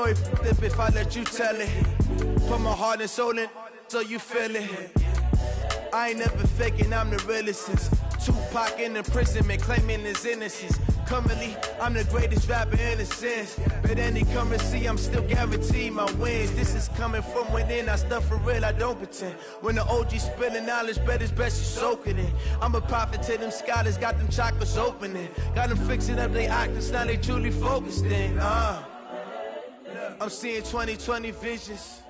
If I let you tell it, put my heart and soul in so you feel it. I ain't never faking, I'm the realest since Tupac in imprisonment, claiming his innocence. Currently, I'm the greatest rapper in a sense. But any currency, I'm still guaranteed my wins. This is coming from within, I stuff for real, I don't pretend. When the OG spilling knowledge, bet it's best you soak it in. I'm a prophet to them scholars, got them chakras opening. Got them fixing up their octaves, now they truly focused in. I'm seeing 2020 visions.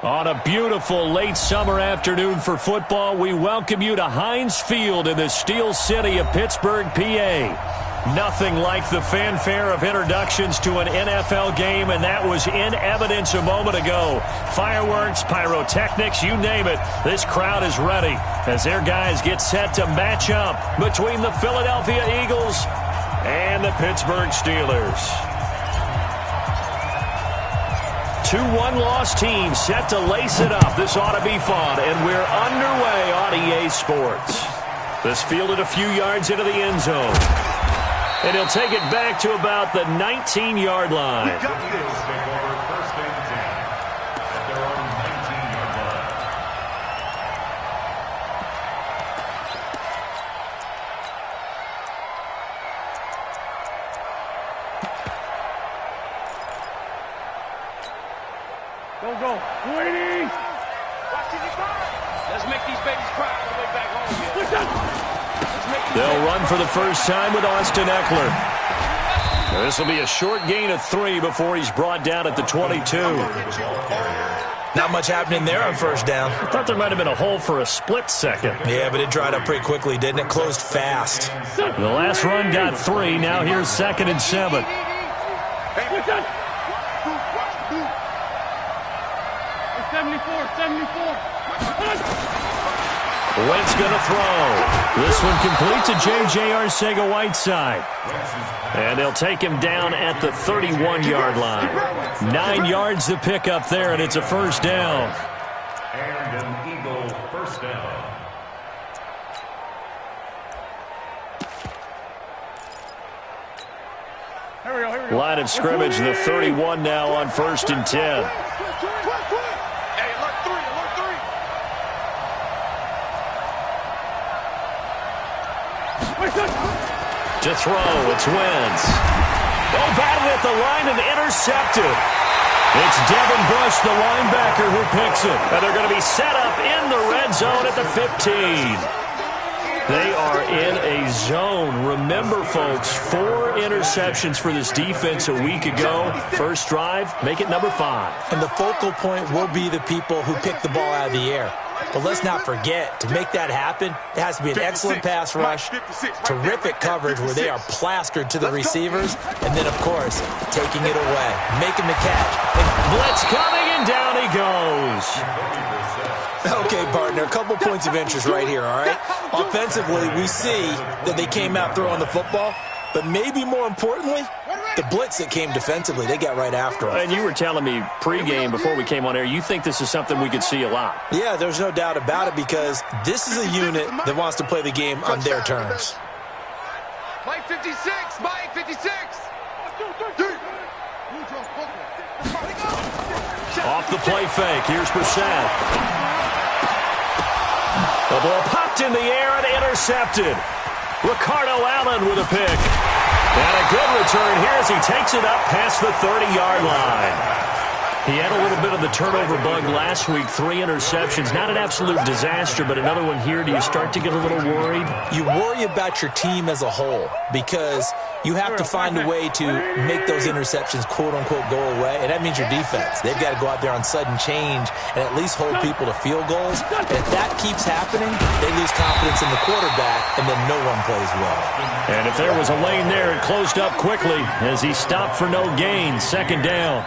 On a beautiful late summer afternoon for football, we welcome you to Heinz Field in the Steel City of Pittsburgh, PA. Nothing like the fanfare of introductions to an NFL game, and that was in evidence a moment ago. Fireworks, pyrotechnics, you name it. This crowd is ready as their guys get set to match up between the Philadelphia Eagles and the Pittsburgh Steelers. Two one-loss teams set to lace it up. This ought to be fun, and we're underway on EA Sports. This fielded a few yards into the end zone. And he'll take it back to about the 19-yard line. We got this. Take over first and 10 at their own 19-yard line. Go. 20. Let's make these babies cry on the way back home. They'll run for the first time with Austin Eckler. This will be a short gain of 3 before he's brought down at the 22. Not much happening there on first down. I thought there might have been a hole for a split second. Yeah, but it dried up pretty quickly, didn't it? Closed fast. The last run got 3. Now here's 2nd and 7. Wentz going to throw. This one complete to J.J. Arcega-Whiteside. And they'll take him down at the 31-yard line. 9 yards to pick up there, and it's a first down. And an Eagle first down. Line of scrimmage, the 31 now on 1st and 10. To throw, it's Wentz. Oh, batted at the line and intercepted. It's Devin Bush, the linebacker, who picks it. And they're going to be set up in the red zone at the 15. They are in a zone. Remember, folks, 4 interceptions for this defense a week ago. First drive, make it number 5. And the focal point will be the people who pick the ball out of the air. But let's not forget, to make that happen, it has to be an excellent pass rush, terrific coverage where they are plastered to the receivers, and then, of course, taking it away, making the catch. Blitz coming, and down he goes. Okay, partner, a couple points of interest right here, all right? Offensively, we see that they came out throwing the football, but maybe more importantly, the blitz that came defensively, they got right after them. And you were telling me pregame before we came on air, you think this is something we could see a lot. Yeah, there's no doubt about it because this is a unit that wants to play the game on their terms. Mike 56, Mike 56. Off the play fake, here's Brissett. The ball popped in the air and intercepted. Ricardo Allen with a pick. And a good return here as he takes it up past the 30-yard line. He had a little bit of the turnover bug last week, 3 interceptions. Not an absolute disaster, but another one here. Do you start to get a little worried? You worry about your team as a whole because you have to find a way to make those interceptions, quote-unquote, go away, and that means your defense. They've got to go out there on sudden change and at least hold people to field goals. And if that keeps happening, they lose confidence in the quarterback, and then no one plays well. And if there was a lane there, it closed up quickly as he stopped for no gain. 2nd down.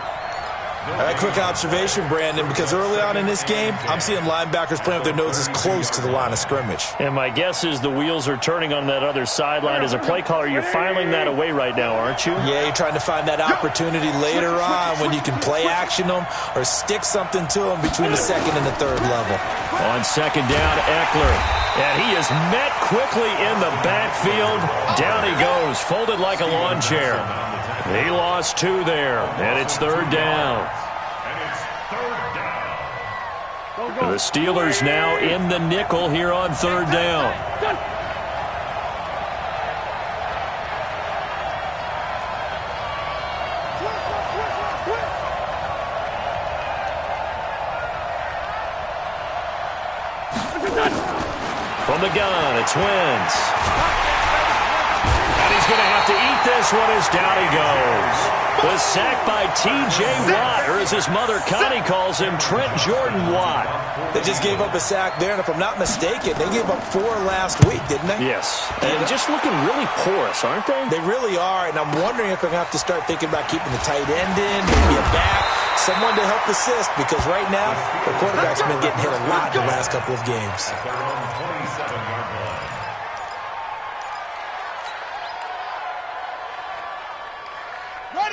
A quick observation, Brandon, because early on in this game, I'm seeing linebackers playing with their noses close to the line of scrimmage. And my guess is the wheels are turning on that other sideline. As a play caller, you're filing that away right now, aren't you? Yeah, you're trying to find that opportunity later on when you can play action them or stick something to them between the 2nd and the 3rd level. On 2nd down, Eckler. And he is met quickly in the backfield. Down he goes, folded like a lawn chair. He lost 2 there, and it's 3rd down. The Steelers now in the nickel here on 3rd down. From the gun, it's Wentz. And he's going to have to eat this one as down he goes. The sack by T.J. Watt, or as his mother Connie calls him, Trent Jordan Watt. They just gave up a sack there, and if I'm not mistaken, they gave up 4 last week, didn't they? Yes, and just looking really porous, aren't they? They really are, and I'm wondering if they're going to have to start thinking about keeping the tight end in, maybe a back, someone to help assist, because right now, the quarterback's been getting hit a lot in the last couple of games.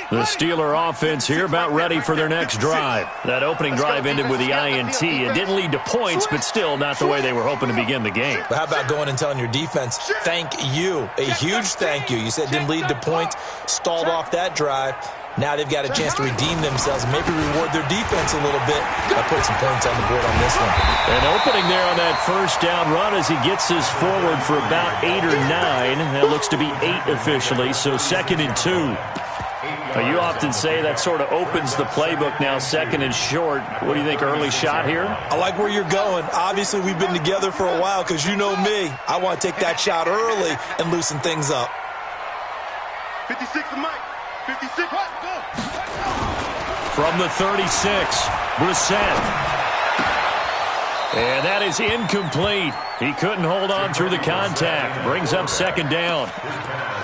The Steeler offense here about ready for their next drive. That opening drive ended with the INT. It didn't lead to points, but still not the way they were hoping to begin the game. But how about going and telling your defense, thank you, a huge thank you. You said it didn't lead to points, stalled off that drive. Now they've got a chance to redeem themselves, maybe reward their defense a little bit by putting some points on the board on this one. An opening there on that first down run as he gets his forward for about 8 or 9. That looks to be 8 officially, so 2nd and 2. You often say that sort of opens the playbook now, 2nd and short. What do you think, early shot here? I like where you're going. Obviously, we've been together for a while because you know me. I want to take that shot early and loosen things up. 56 to Mike. 56. What? Go. From the 36, Brissett. And that is incomplete. He couldn't hold on through the contact. Brings up 2nd down.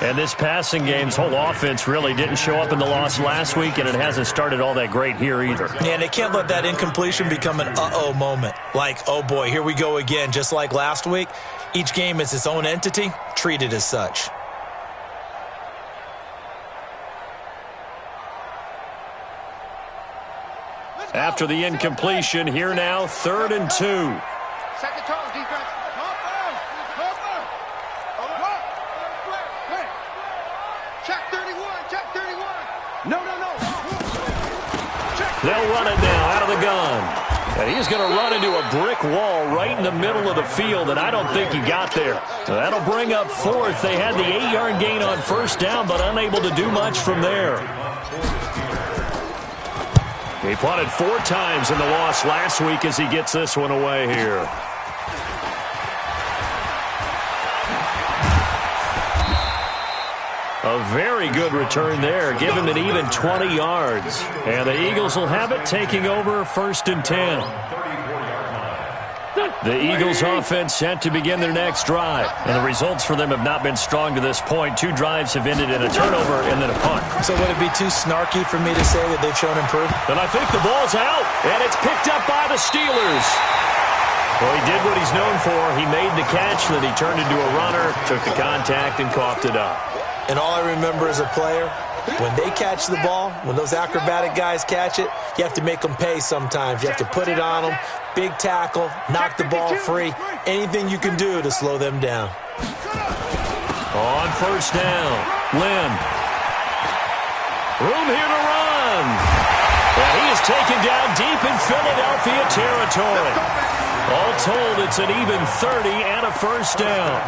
And this passing game's whole offense really didn't show up in the loss last week, and it hasn't started all that great here either. Yeah, and they can't let that incompletion become an uh-oh moment. Like, oh boy, here we go again. Just like last week, each game is its own entity, treated as such. After the incompletion, here now, 3rd and 2. Set the tone, defense. Check 31. Check 31. No. They'll run it now out of the gun. And he's going to run into a brick wall right in the middle of the field, and I don't think he got there. So that'll bring up 4th. They had the 8-yard gain on 1st down, but unable to do much from there. He punted 4 times in the loss last week as he gets this one away here. A very good return there. Give him an even 20 yards. And the Eagles will have it, taking over 1st and 10. The Eagles offense set to begin their next drive. And the results for them have not been strong to this point. 2 drives have ended in a turnover and then a punt. So would it be too snarky for me to say that they've shown improvement? And I think the ball's out. And it's picked up by the Steelers. Well, he did what he's known for. He made the catch, then he turned into a runner, took the contact, and coughed it up. And all I remember as a player, when they catch the ball, when those acrobatic guys catch it, you have to make them pay sometimes. You have to put it on them, big tackle, knock the ball free, anything you can do to slow them down. On 1st down, Lynn. Room here to run. And he is taken down deep in Philadelphia territory. All told, it's an even 30 and a 1st down.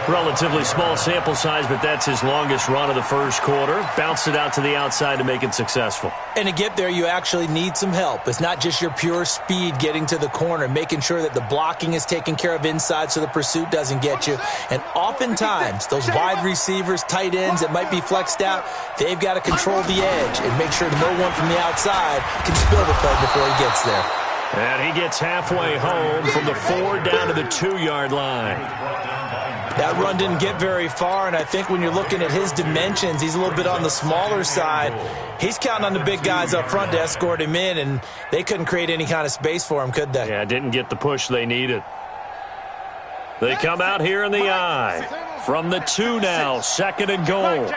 Relatively small sample size, but that's his longest run of the first quarter. Bounced it out to the outside to make it successful. And to get there, you actually need some help. It's not just your pure speed getting to the corner, making sure that the blocking is taken care of inside so the pursuit doesn't get you. And oftentimes, those wide receivers, tight ends that might be flexed out, they've got to control the edge and make sure no one from the outside can spill the play before he gets there. And he gets halfway home from the 4 down to the 2-yard line. That run didn't get very far, and I think when you're looking at his dimensions, he's a little bit on the smaller side. He's counting on the big guys up front to escort him in, and they couldn't create any kind of space for him, could they? Yeah, didn't get the push they needed. They come out here in the eye. From the 2 now, 2nd and goal.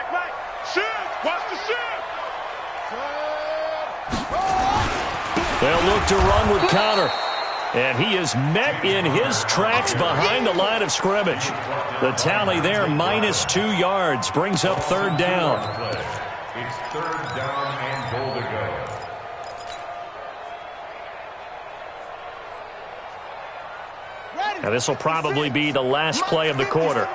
They'll look to run with Connor. And he is met in his tracks behind the line of scrimmage. The tally there, -2 yards, brings up third down. It's third down and goal to go. Now this will probably be the last play of the quarter.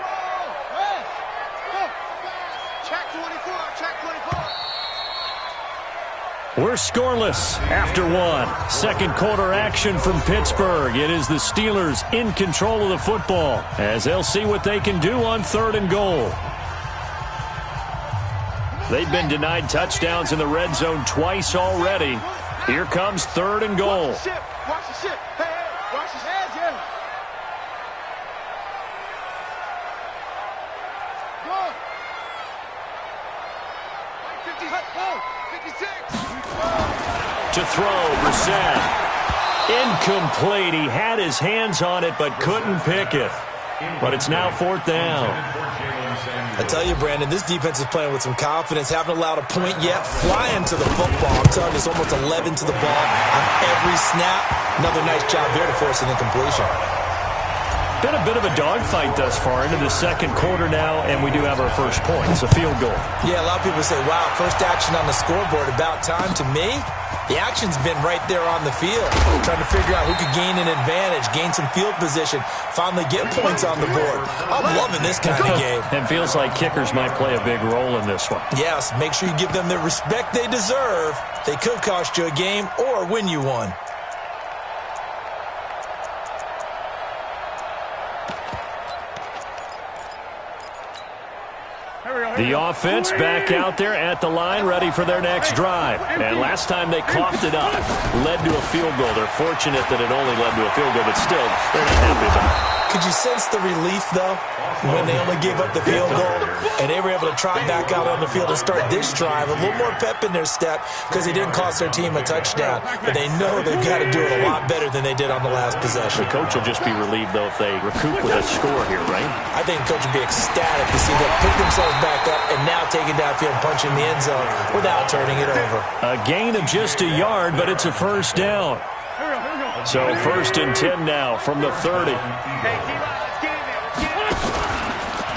We're scoreless after one. Second quarter action from Pittsburgh. It is the Steelers in control of the football as they'll see what they can do on 3rd and goal. They've been denied touchdowns in the red zone twice already. Here comes 3rd and goal. Watch the ship. Watch the ship. Hey, watch the head, yeah. Go. 56. To throw, Brissett. Incomplete. He had his hands on it but couldn't pick it. But it's now 4th down. I tell you, Brandon, this defense is playing with some confidence. Haven't allowed a point yet. Flying to the football. I'm telling you, it's almost 11 to the ball on every snap. Another nice job there to force an incompletion. Been a bit of a dogfight thus far into the second quarter now, and we do have our first point. It's a field goal. Yeah, a lot of people say, wow, first action on the scoreboard, about time. To me, the action's been right there on the field. Trying to figure out who could gain an advantage, gain some field position, finally get points on the board. I'm loving this kind of game. And feels like kickers might play a big role in this one. Yes, make sure you give them the respect they deserve. They could cost you a game or win you one. The offense back out there at the line, ready for their next drive. And last time they coughed it up, led to a field goal. They're fortunate that it only led to a field goal, but still, they're not happy about it. Could you sense the relief, though, when they only gave up the field goal and they were able to trot back out on the field and start this drive? A little more pep in their step because they didn't cost their team a touchdown, but they know they've got to do it a lot better than they did on the last possession. The coach will just be relieved, though, if they recoup with a score here, right? I think the coach would be ecstatic to see them pick themselves back up and now take it downfield and punch in the end zone without turning it over. A gain of just a yard, but it's a first down. So 1st and 10 now from the 30.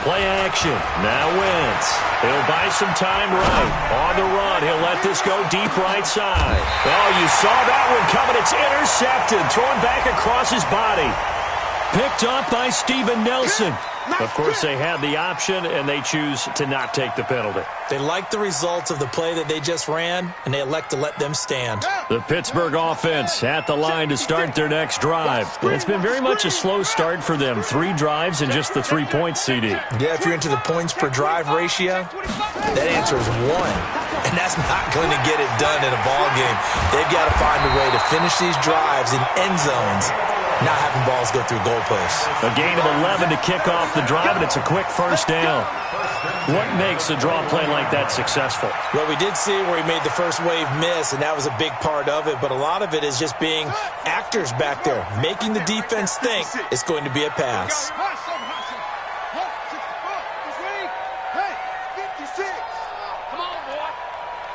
Play action. Now Wentz. He'll buy some time right. On the run, he'll let this go deep right side. Oh, you saw that one coming. It's intercepted. Thrown back across his body. Picked up by Steven Nelson. Of course, they had the option, and they choose to not take the penalty. They like the results of the play that they just ran, and they elect to let them stand. The Pittsburgh offense at the line to start their next drive. It's been very much a slow start for them. 3 drives and just the 3 points, CD. Yeah, if you're into the points per drive ratio, that answer is 1. And that's not going to get it done in a ball game. They've got to find a way to finish these drives in end zones, not having balls go through goalposts. A gain of 11 to kick off the drive, and it's a quick first down. What makes a draw play like that successful? Well, we did see where he made the first wave miss, and that was a big part of it. But a lot of it is just being actors back there, making the defense think it's going to be a pass. Hey, 56. Come on, boy.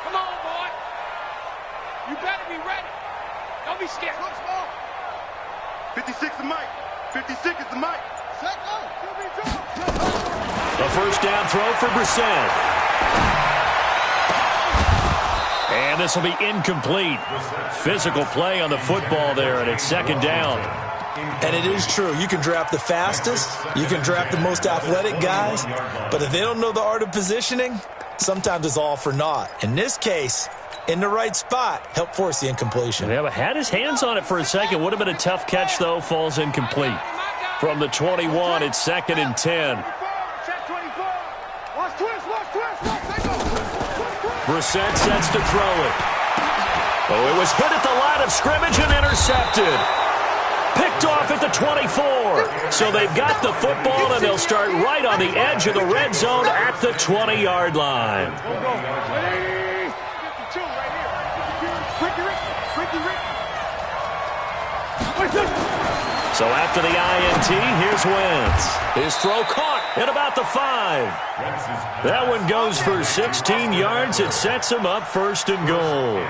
Come on, boy. You better be ready. Don't be scared. 56 is Mike. 56 is the Mike. A first down throw for Brissett. And this will be incomplete. Physical play on the football there, and it's 2nd down. And it is true. You can draft the fastest. You can draft the most athletic guys. But if they don't know the art of positioning, sometimes it's all for naught. In this case, in the right spot, help force the incompletion. Yeah, but had his hands on it for a second. Would have been a tough catch, though. Falls incomplete. From the 21, it's 2nd and 10. Brissett sets to throw it. Oh, it was hit at the line of scrimmage and intercepted. Picked off at the 24. So they've got the football, and they'll start right on the edge of the red zone at the 20-yard line. So after the INT, here's Wentz. His throw caught at about the 5. That one goes for 16 yards. It sets him up first and goal.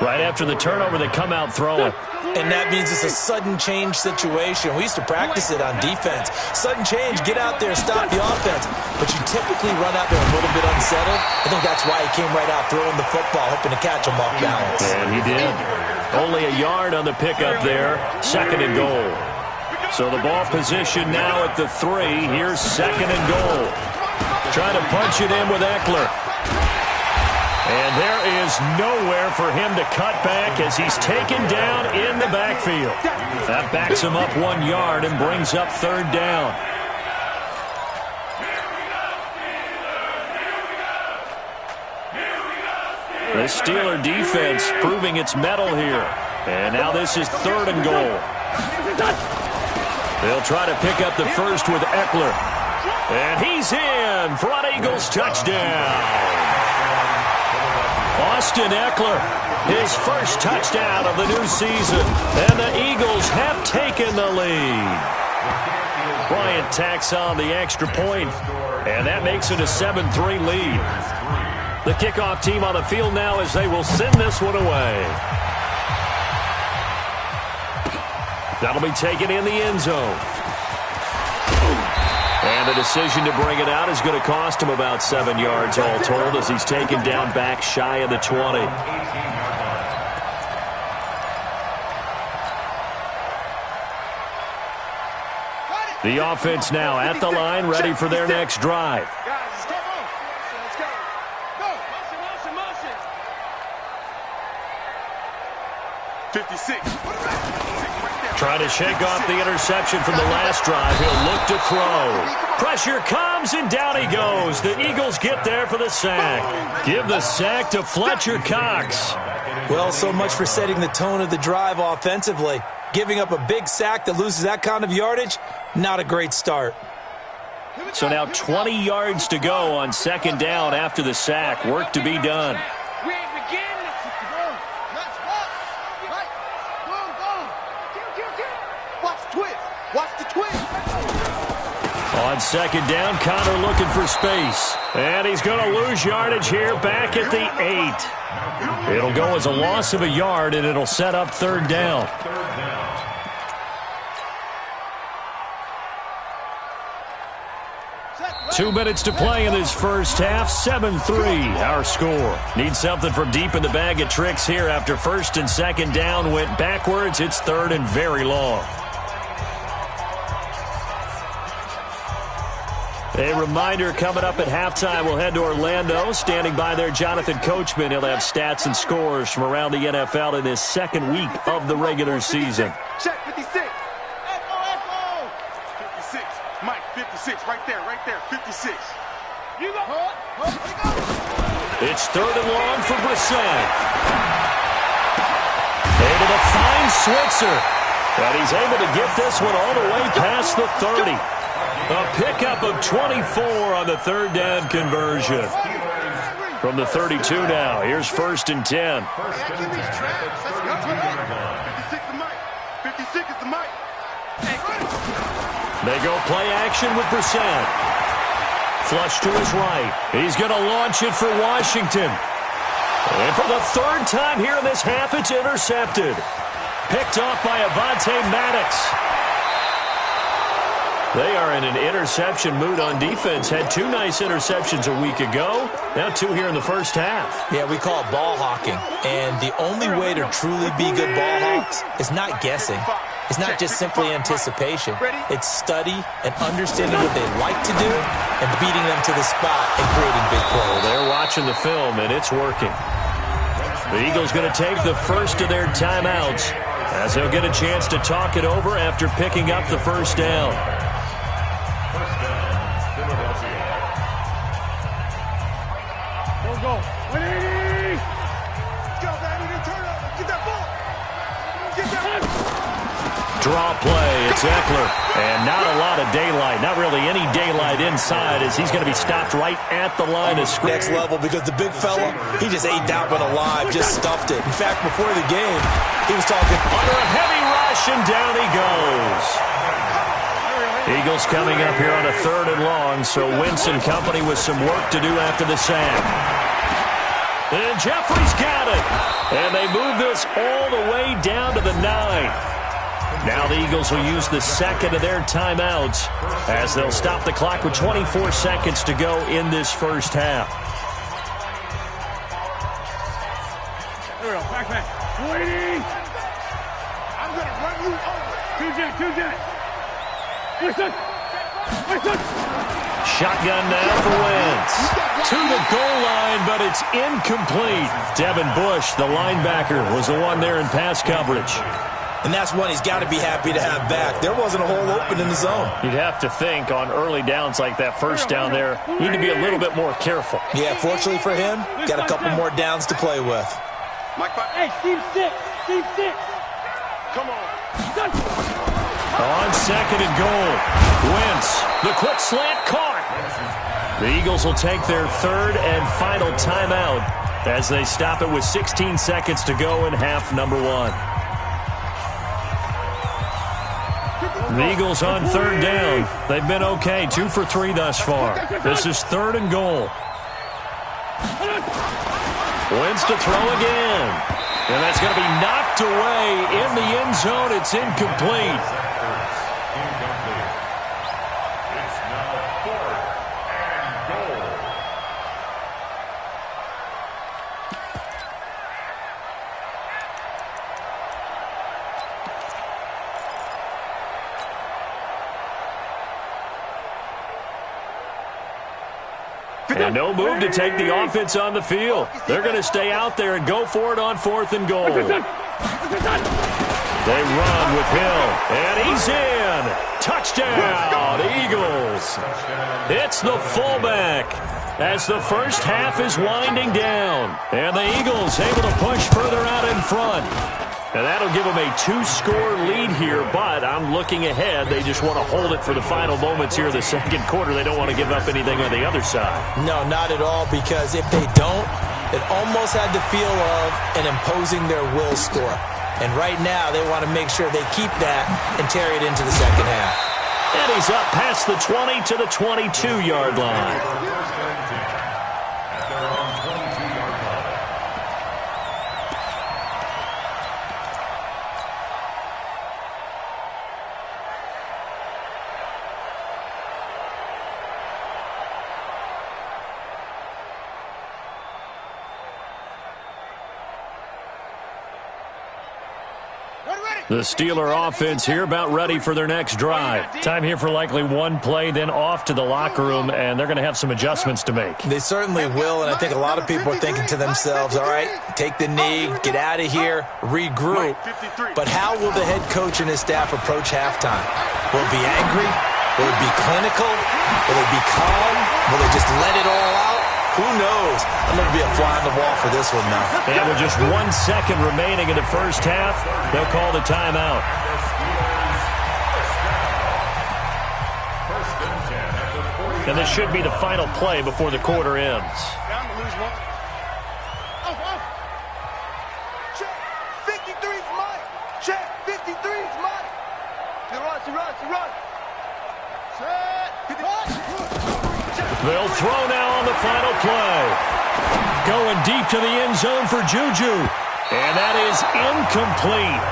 Right after the turnover, they come out throwing. And that means it's a sudden change situation. We used to practice it on defense. Sudden change, get out there, stop the offense. But you typically run out there a little bit unsettled. I think that's why he came right out throwing the football, hoping to catch him off balance. And he did. Only a yard on the pickup there. Second and goal. So the ball position now at the 3. Here's second and goal. Trying to punch it in with Eckler. And there is nowhere for him to cut back as he's taken down in the backfield. That backs him up 1 yard and brings up third down. The Steeler defense proving its mettle here. And now this is third and goal. They'll try to pick up the first with Eckler. And he's in for an Eagles touchdown. Austin Eckler, his first touchdown of the new season. And the Eagles have taken the lead. Bryant tacks on the extra point, and that makes it a 7-3 lead. The kickoff team on the field now as they will send this one away. That'll be taken in the end zone. And the decision to bring it out is going to cost him about 7 yards all told as he's taken down back shy of the 20. The offense now at the line, ready for their next drive. Guys, come on. Let's go. Go. Motion, motion, motion. 56. Trying to shake off the interception from the last drive. He'll look to throw. Pressure comes, and down he goes. The Eagles get there for the sack. Give the sack to Fletcher Cox. Well, so much for setting the tone of the drive offensively. Giving up a big sack that loses that kind of yardage, not a great start. So now 20 yards to go on second down after the sack. Work to be done. We ain't beginning. Watch the twist. Watch the twist. On second down, Connor looking for space. And he's going to lose yardage here back at the 8. It'll go as a loss of a yard, and it'll set up third down. 2 minutes to play in this first half. 7-3, our score. Need something from deep in the bag of tricks here after first and second down went backwards. It's third and very long. A reminder coming up at halftime, we'll head to Orlando. Standing by there, Jonathan Coachman. He'll have stats and scores from around the NFL in this second week of the regular season. Check 56. Echo. 56. Mike, 56. Right there, 56. You go. It's third and long for Brissett. Able to find Switzer. And he's able to get this one all the way past the 30. A pickup of 24 on the third down conversion. From the 32 now, here's first and 10. 56 is the mic. They go play action with Brissett. Flush to his right. He's going to launch it for Washington. And for the third time here in this half, it's intercepted. Picked off by Avonte Maddox. They are in an interception mood on defense. Had 2 nice interceptions a week ago. Now 2 here in the first half. Yeah, we call it ball hawking. And the only way to truly be good ball hawks is not guessing. It's not just simply anticipation. It's study and understanding what they like to do and beating them to the spot and creating big plays. They're watching the film, and it's working. The Eagles going to take the first of their timeouts as they'll get a chance to talk it over after picking up the first down. Go. Winnie! Let's go, baby. Turn over. Get that ball. Get that ball. Draw play. It's Eckler. And not a lot of daylight. Not really any daylight inside as he's going to be stopped right at the line of scrimmage. Next level because the big fella, he just ate that one alive, just stuffed it. In fact, before the game, he was talking under a heavy rush, and down he goes. Eagles coming up here on a 3rd and long, so Wentz and company with some work to do after the sack. And Jeffrey's got it. And they move this all the way down to the 9. Now the Eagles will use the second of their timeouts as they'll stop the clock with 24 seconds to go in this first half. Here we go. Back. Waiting. I'm going to run you over. 2-Jet. Listen. Shotgun now for Wentz. To the goal line, but it's incomplete. Devin Bush, the linebacker, was the one there in pass coverage. And that's one he's got to be happy to have back. There wasn't a hole open in the zone. You'd have to think on early downs like that first down there, you need to be a little bit more careful. Yeah, fortunately for him, got a couple more downs to play with. Hey, Team 6. Come on. On 2nd and goal, Wentz, the quick slant caught. The Eagles will take their 3rd and final timeout as they stop it with 16 seconds to go in half number 1. The Eagles on 3rd down. They've been okay, 2 for 3 thus far. This is 3rd and goal. Wentz to throw again. And that's going to be knocked away in the end zone. It's incomplete. It's now 4th and goal. And no move to take the offense on the field. They're going to stay out there and go for it on 4th and goal. They run with Hill, and he's in. Touchdown, Eagles. It's the fullback as the first half is winding down. And the Eagles able to push further out in front. And that'll give them a 2-score lead here, but I'm looking ahead. They just want to hold it for the final moments here of the 2nd quarter. They don't want to give up anything on the other side. No, not at all, because if they don't, it almost had the feel of an imposing their will score. And right now, they want to make sure they keep that and carry it into the 2nd half. And he's up past the 20 to the 22-yard line. The Steeler offense here about ready for their next drive. Time here for likely one play, then off to the locker room, and they're going to have some adjustments to make. They certainly will, and I think a lot of people are thinking to themselves, all right, take the knee, get out of here, regroup. But how will the head coach and his staff approach halftime? Will it be angry? Will it be clinical? Will it be calm? Will they just let it all out? Who knows? I'm going to be a fly on the wall for this one now. And with just 1 second remaining in the first half, they'll call the timeout. And this should be the final play before the quarter ends. I'm going to lose one. Check. 53's mine. Check. 53's mine. He runs. Set. They'll throw now on the final play. Going deep to the end zone for Juju. And that is incomplete.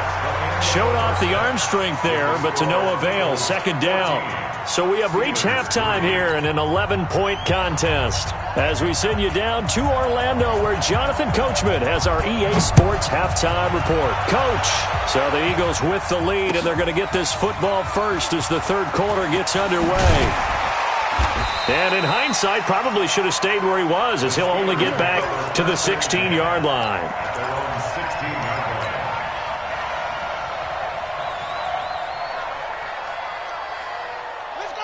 Showed off the arm strength there, but to no avail. 2nd down. So we have reached halftime here in an 11-point contest. As we send you down to Orlando, where Jonathan Coachman has our EA Sports halftime report. Coach, so the Eagles with the lead, and they're going to get this football first as the 3rd quarter gets underway. And in hindsight, probably should have stayed where he was, as he'll only get back to the 16-yard line.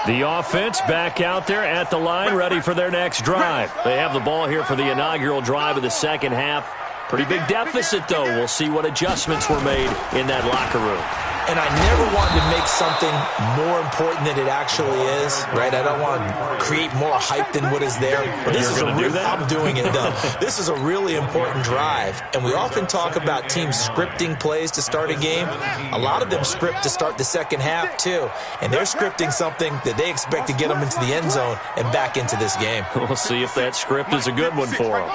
The offense back out there at the line, ready for their next drive. They have the ball here for the inaugural drive of the 2nd half. Pretty big deficit, though. We'll see what adjustments were made in that locker room. And I never wanted to make something more important than it actually is, right? I don't want to create more hype than what is there. But this is I'm doing it, though. This is a really important drive. And we often talk about teams scripting plays to start a game. A lot of them script to start the second half, too. And they're scripting something that they expect to get them into the end zone and back into this game. We'll see if that script is a good one for them.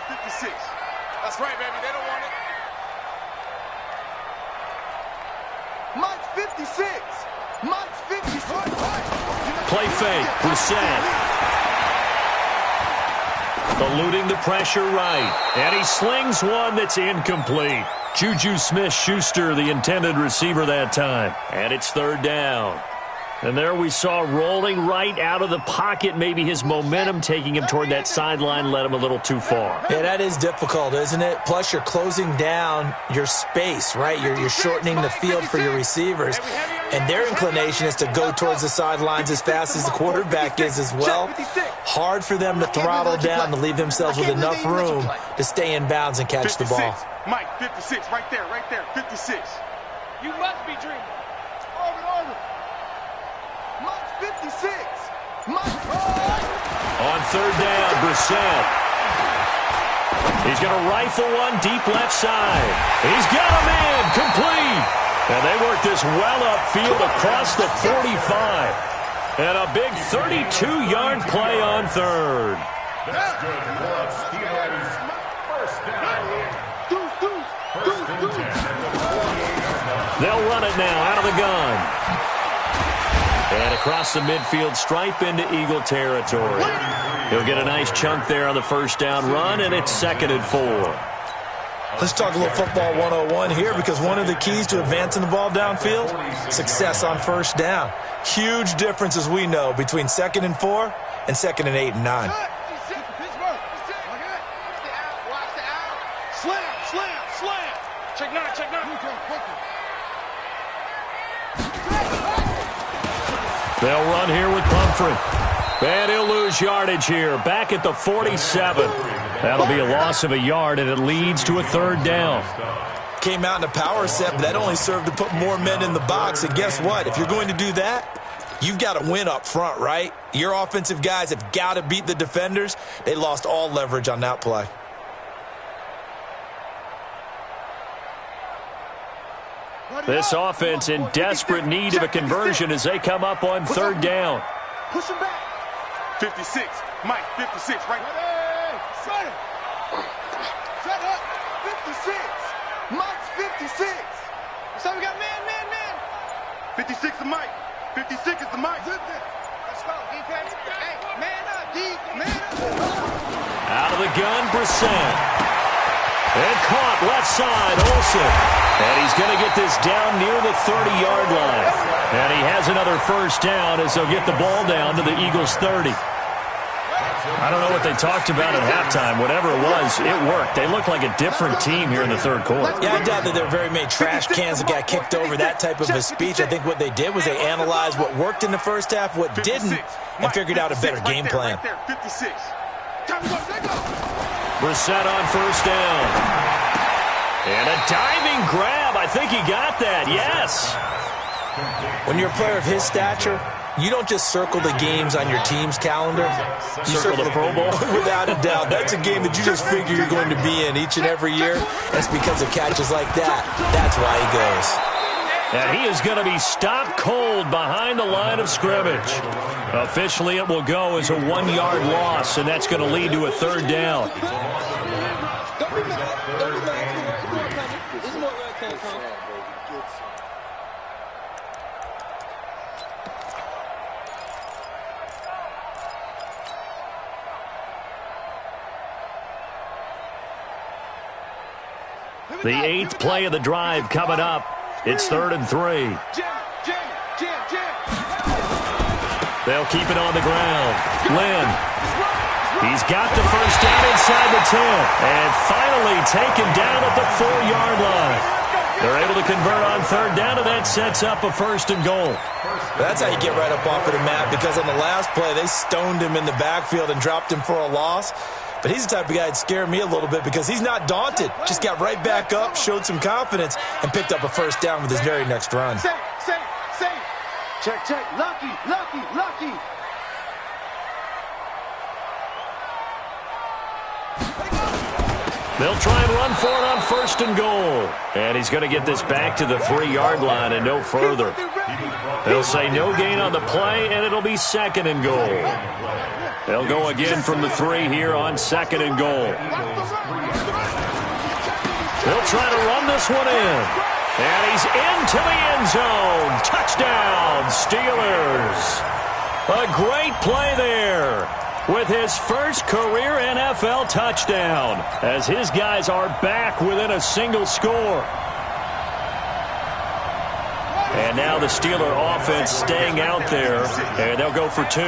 56. That's right, baby. They don't want it. Mike's 56. Mike's 56. Play fake. Brissett. Eluding the pressure right. And he slings one that's incomplete. Juju Smith-Schuster, the intended receiver that time. And it's third down. And there we saw rolling right out of the pocket. Maybe his momentum taking him toward that sideline led him a little too far. Yeah, that is difficult, isn't it? Plus, you're closing down your space, right? You're shortening the field for your receivers. And their inclination is to go towards the sidelines as fast as the quarterback is as well. Hard for them to throttle down to leave themselves with enough room to stay in bounds and catch the ball. Mike, 56, right there, 56. You must be dreaming. Orbit. Mike's 56. Mike. On third down, Brissett. He's going to rifle one deep left side. He's got a man complete. And they work this well upfield across the 45. And a big 32-yard play on third. That's good for the Steelers. First down. First and 10 at the 48-yard line. They'll run it now out of the gun. And across the midfield stripe into Eagle territory. He'll get a nice chunk there on the first down run, and it's 2nd and 4. Let's talk a little football 101 here, because one of the keys to advancing the ball downfield, success on first down. Huge difference, as we know, between 2nd and 4 and 2nd and 8 and 9. Slam. Check nine. They'll run here with Pumphrey. And he'll lose yardage here. Back at the 47. That'll be a loss of a yard, and it leads to a third down. Came out in a power set, but that only served to put more men in the box. And guess what? If you're going to do that, you've got to win up front, right? Your offensive guys have got to beat the defenders. They lost all leverage on that play. This offense in desperate need of a conversion as they come up on third down. Push him back. 56. Mike, 56, right there. Shut up. 56. Mike's 56. So we got man. 56 is Mike. 56 is the Mike. Let's go, defense. Hey, man up. Out of the gun, Brissett. And caught left side, Olsen. And he's going to get this down near the 30-yard line. And he has another first down as they'll get the ball down to the Eagles' 30. I don't know what they talked about at halftime. Whatever it was, it worked. They looked like a different team here in the third quarter. Yeah, I doubt that there were very many trash cans that got kicked over, that type of a speech. I think what they did was they analyzed what worked in the first half, what didn't, and figured out a better game plan. 56. Brissett on first down. And a diving grab. I think he got that. Yes. When you're a player of his stature, you don't just circle the games on your team's calendar. You circle the Pro Bowl? Without a doubt. That's a game that you just figure you're going to be in each and every year. That's because of catches like that. That's why he goes. And he is going to be stopped cold behind the line of scrimmage. Officially, it will go as a 1-yard loss, and that's going to lead to a third down. The 8th play of the drive coming up. It's 3rd and 3. They'll keep it on the ground. Lynn. He's got the first down inside the 10. And finally taken down at the 4-yard line. They're able to convert on third down, and that sets up a 1st and goal. That's how you get right up off of the map, because on the last play, they stoned him in the backfield and dropped him for a loss. but he's the type of guy that scared me a little bit because he's not daunted. Just got right back up, showed some confidence, and picked up a first down with his very next run. Safe. Check. Lucky. They'll try and run for it on 1st and goal. And he's going to get this back to the 3-yard line and no further. They'll say no gain on the play, and it'll be 2nd and goal. They'll go again from the 3 here on 2nd and goal. They'll try to run this one in. And he's into the end zone. Touchdown, Steelers. A great play there with his first career NFL touchdown as his guys are back within a single score. And now the Steeler offense staying out there, and they'll go for 2.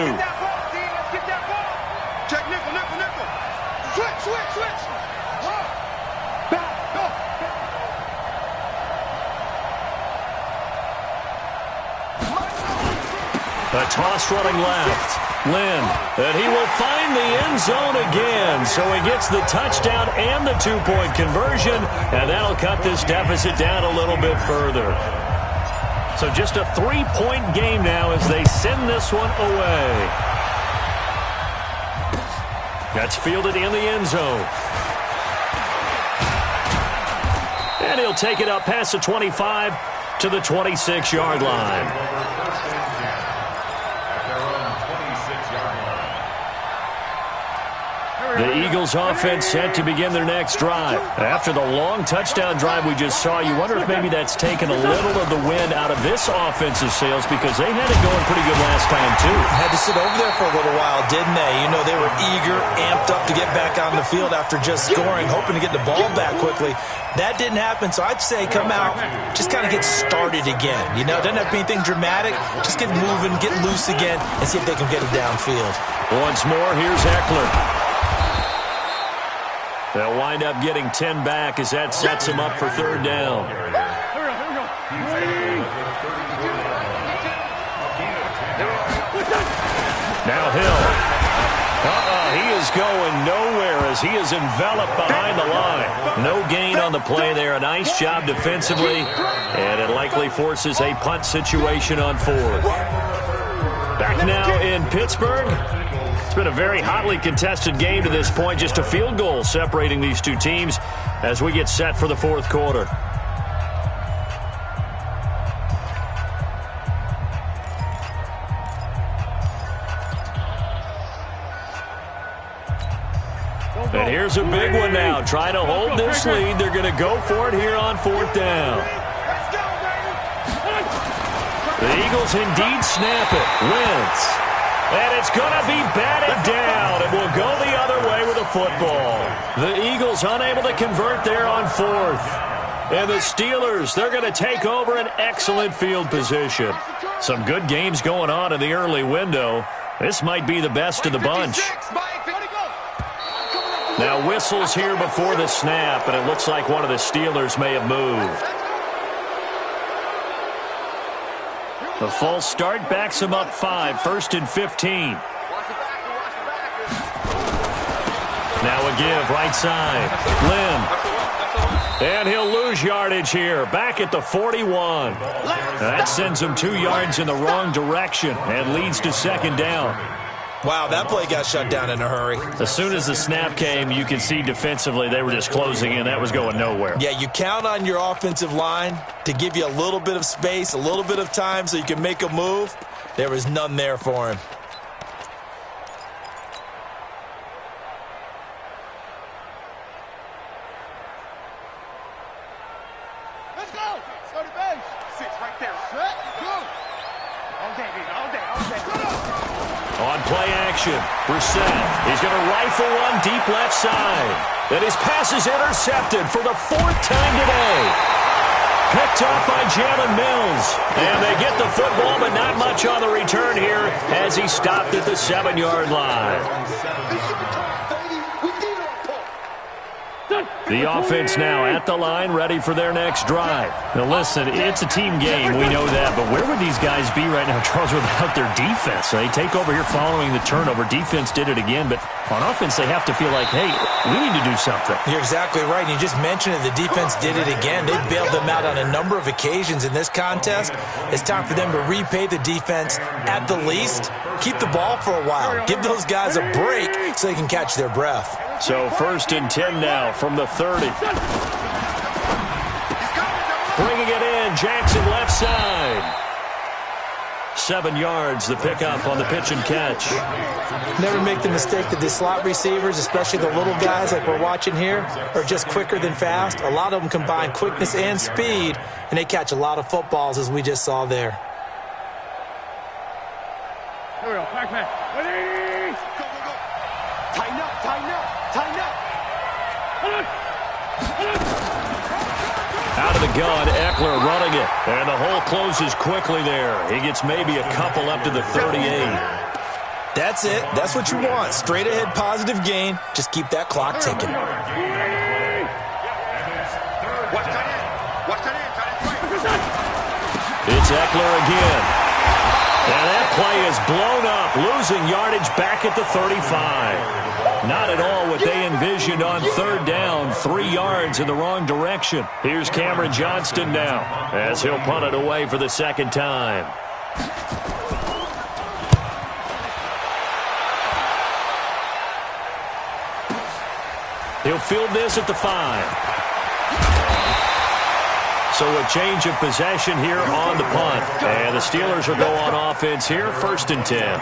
Check nickel. Switch. Back, go. A toss running left. Lynn, and he will find the end zone again. So he gets the touchdown and the 2-point conversion, and that'll cut this deficit down a little bit further. So just a 3-point game now as they send this one away. That's fielded in the end zone. And he'll take it up past the 25 to the 26-yard line. The Eagles offense set to begin their next drive. After the long touchdown drive we just saw, you wonder if maybe that's taken a little of the wind out of this offensive sails because they had it going pretty good last time too. Had to sit over there for a little while, didn't they? You know, they were eager, amped up to get back on the field after just scoring, hoping to get the ball back quickly. That didn't happen, so I'd say come out, just kind of get started again. You know, it doesn't have to be anything dramatic. Just get moving, get loose again, and see if they can get it downfield. Once more, here's Eckler. They'll wind up getting 10 back as that sets him up for 3rd down. Now Hill. He is going nowhere as he is enveloped behind the line. No gain on the play there. A nice job defensively, and it likely forces a punt situation on 4th. Back now in Pittsburgh. It's been a very hotly contested game to this point. Just a field goal separating these two teams as we get set for the 4th quarter. And here's a big one now. Trying to hold this lead. They're going to go for it here on 4th down. The Eagles indeed snap it. Wentz. And it's going to be batted down. It will go the other way with the football. The Eagles unable to convert there on 4th. And the Steelers, they're going to take over an excellent field position. Some good games going on in the early window. This might be the best of the bunch. Now whistles here before the snap, and it looks like one of the Steelers may have moved. The false start backs him up 5, 1st and 15. Now a give, right side. Lynn. And he'll lose yardage here, back at the 41. That sends him 2 yards in the wrong direction and leads to 2nd down. Wow, that play got shut down in a hurry. As soon as the snap came, you could see defensively they were just closing in. That was going nowhere. Yeah, you count on your offensive line to give you a little bit of space, a little bit of time so you can make a move. There was none there for him. Let's go. Go to base. 6 right there. Set. Go. All day, baby. All day. On play action, Brissett. He's going to rifle one deep left side. And his pass is intercepted for the 4th time today. Picked off by Jalen Mills. And they get the football, but not much on the return here as he stopped at the 7-yard line. The offense now at the line, ready for their next drive. Now listen, it's a team game, we know that, but where would these guys be right now, Charles, without their defense? They take over here following the turnover. Defense did it again, but on offense they have to feel like, hey, we need to do something. You're exactly right. You just mentioned it. The defense did it again. They bailed them out on a number of occasions in this contest. It's time for them to repay the defense at the least. Keep the ball for a while. Give those guys a break so they can catch their breath. So 1st and 10 now from the 30. Bringing it in, Jackson left side. 7 yards, the pickup on the pitch and catch. Never make the mistake that the slot receivers, especially the little guys like we're watching here, are just quicker than fast. A lot of them combine quickness and speed, and they catch a lot of footballs, as we just saw there. Here we go, Pac-Man. Ready? Go, go, go. Tighten up, tighten up, tighten up. Out of the gun, Eckler running it. And the hole closes quickly there. He gets maybe a couple up to the 38. That's it. That's what you want. Straight ahead positive gain. Just keep that clock ticking. Watch that in. Watch that in. It's Eckler again. And that play is blown up, losing yardage back at the 35. Not at all what they envisioned on 3rd down, 3 yards in the wrong direction. Here's Cameron Johnston now, as he'll punt it away for the 2nd time. He'll field this at the 5. So a change of possession here on the punt. And the Steelers will go on offense here, 1st and 10.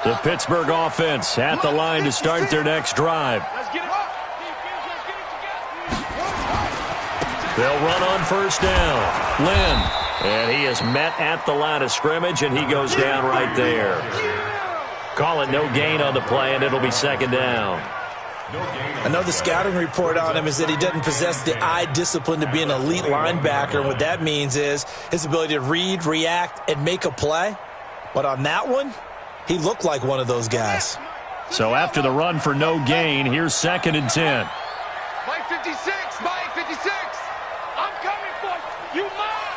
The Pittsburgh offense at the line to start their next drive. They'll run on 1st down. Lynn. And he is met at the line of scrimmage, and he goes down right there. Call it no gain on the play, and it'll be 2nd down. Another scouting report on him is that he doesn't possess the eye discipline to be an elite linebacker. And what that means is his ability to read, react, and make a play. But on that one, he looked like one of those guys. So after the run for no gain, here's 2nd and 10. Mike 56, Mike 56. I'm coming for you. You mine.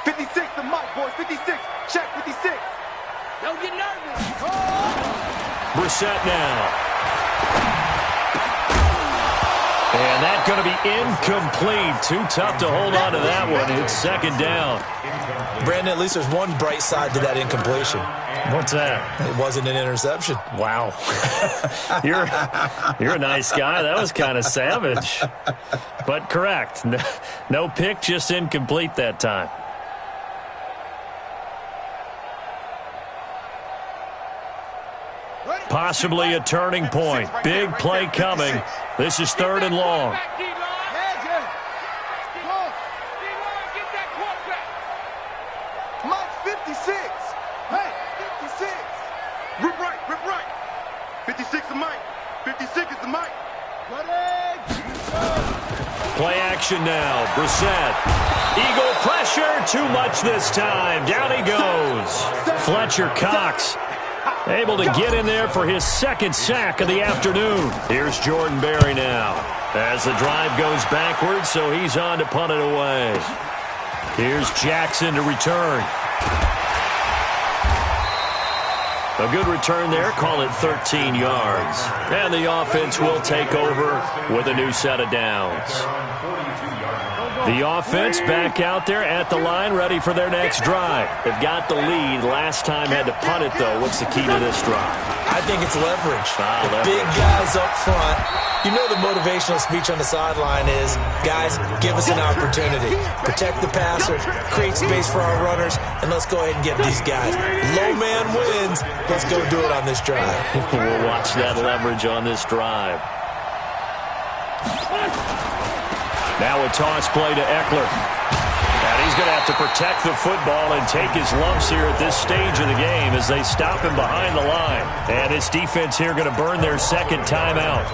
56, the mic, boys. 56. Check 56. Don't get nervous. Brissett now. And that's going to be incomplete. Too tough to hold on to that one. It's 2nd down. Brandon, at least there's one bright side to that incompletion. What's that? It wasn't an interception. Wow. You're a nice guy. That was kind of savage. But correct. No pick, just incomplete that time. Possibly a turning point. Big play coming. This is 3rd and long. Mike 56. Hey, 56. Rip right, rip right. 56 the mic. 56 is the mic. Play action now. Brissett. Eagle pressure. Too much this time. Down he goes. Fletcher Cox able to get in there for his 2nd sack of the afternoon. Here's Jordan Berry now as the drive goes backwards, so he's on to punt it away. Here's Jackson to return. A good return there. Call it 13 yards. And the offense will take over with a new set of downs. The offense back out there at the line, ready for their next drive. They've got the lead. Last time had to punt it, though. What's the key to this drive? I think it's leverage. The big guys up front. You know the motivational speech on the sideline is, guys, give us an opportunity. Protect the passer, create space for our runners, and let's go ahead and get these guys. Low man wins. Let's go do it on this drive. We'll watch that leverage on this drive. Now a toss play to Eckler. And he's going to have to protect the football and take his lumps here at this stage of the game as they stop him behind the line. And his defense here going to burn their 2nd timeout.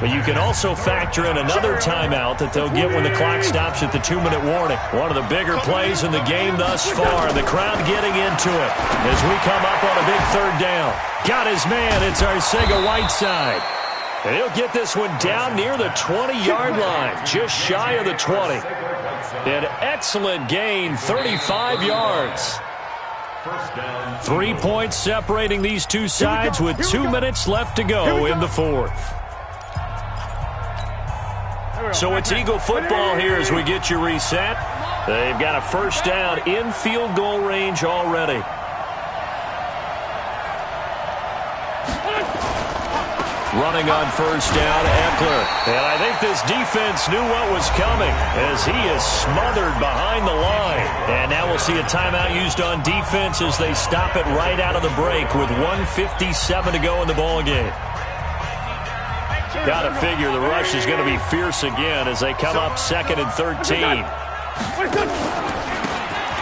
But you can also factor in another timeout that they'll get when the clock stops at the 2-minute warning. One of the bigger plays in the game thus far. The crowd getting into it as we come up on a big third down. Got his man. It's Arcega-Whiteside. And he'll get this one down near the 20-yard line, just shy of the 20. An excellent gain, 35 yards. 3 points separating these two sides with 2 minutes left to go in the fourth. So it's Eagle football here as we get you reset. They've got a first down in field goal range already. Running on first down, Eckler. And I think this defense knew what was coming as he is smothered behind the line. And now we'll see a timeout used on defense as they stop it right out of the break with 1:57 to go in the ballgame. Got to figure the rush is going to be fierce again as they come up 2nd and 13.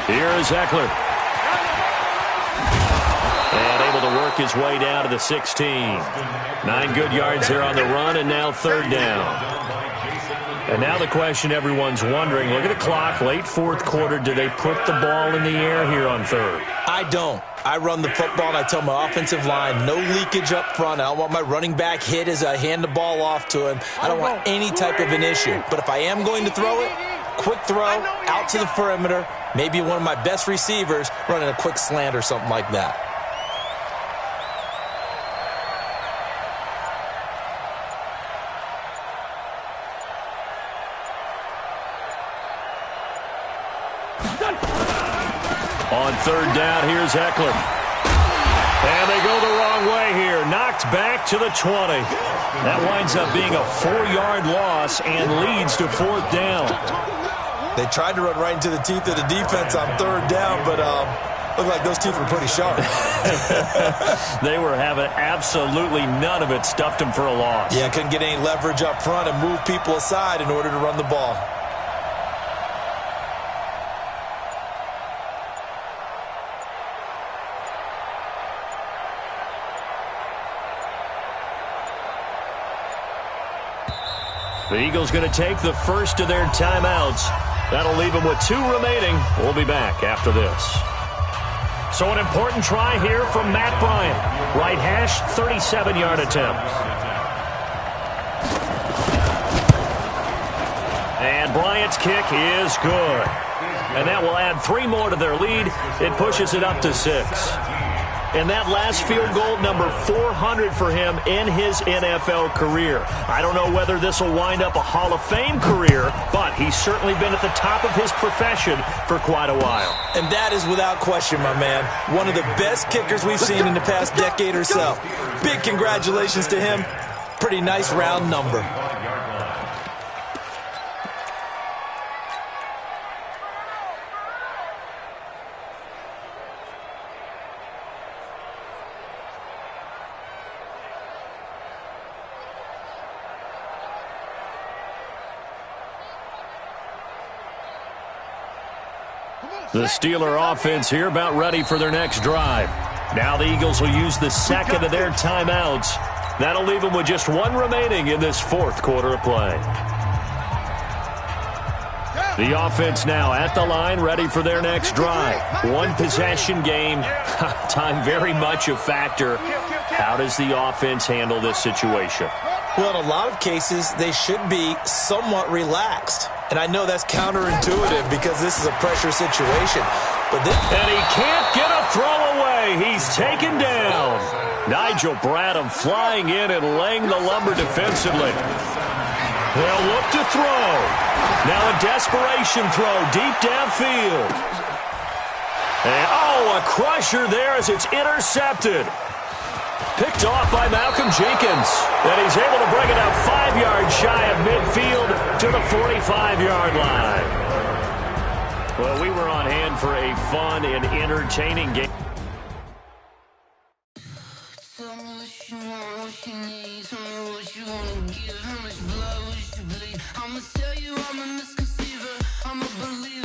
Here is Eckler. And able to work his way down to the 16. 9 good yards there on the run, and now third down. And now the question everyone's wondering, look at the clock, late fourth quarter, do they put the ball in the air here on third? I don't. I run the football, and I tell my offensive line, no leakage up front. I don't want my running back hit as I hand the ball off to him. I don't want any type of an issue. But if I am going to throw it, quick throw, out to the perimeter, maybe one of my best receivers running a quick slant or something like that. On third down, here's Eckler. And they go the wrong way here. Knocked back to the 20. That winds up being a 4-yard loss and leads to fourth down. They tried to run right into the teeth of the defense on third down, but looked like those teeth were pretty sharp. They were having absolutely none of it. Stuffed them for a loss. Yeah, couldn't get any leverage up front and move people aside in order to run the ball. The Eagles going to take the first of their timeouts. That'll leave them with 2 remaining. We'll be back after this. So an important try here from Matt Bryant. Right hash, 37-yard attempt. And Bryant's kick is good. And that will add 3 more to their lead. It pushes it up to 6. And that last field goal, number 400 for him in his NFL career. I don't know whether this will wind up a Hall of Fame career, but he's certainly been at the top of his profession for quite a while. And that is without question, my man. One of the best kickers we've seen in the past decade or so. Big congratulations to him. Pretty nice round number. The Steeler offense here about ready for their next drive. Now the Eagles will use the second of their timeouts. That'll leave them with just 1 remaining in this fourth quarter of play. The offense now at the line, ready for their next drive. 1 possession game. Time very much a factor. How does the offense handle this situation? Well, in a lot of cases, they should be somewhat relaxed. And I know that's counterintuitive because this is a pressure situation. And he can't get a throw away. He's taken down. Nigel Bradham flying in and laying the lumber defensively. They'll look to throw. Now a desperation throw deep downfield. And, a crusher there as it's intercepted. Picked off by Malcolm Jenkins. And he's able to bring it up 5 yards shy of midfield to the 45-yard line. Well, we were on hand for a fun and entertaining game. I'ma tell you I'm a misconceiver. I'm a believer.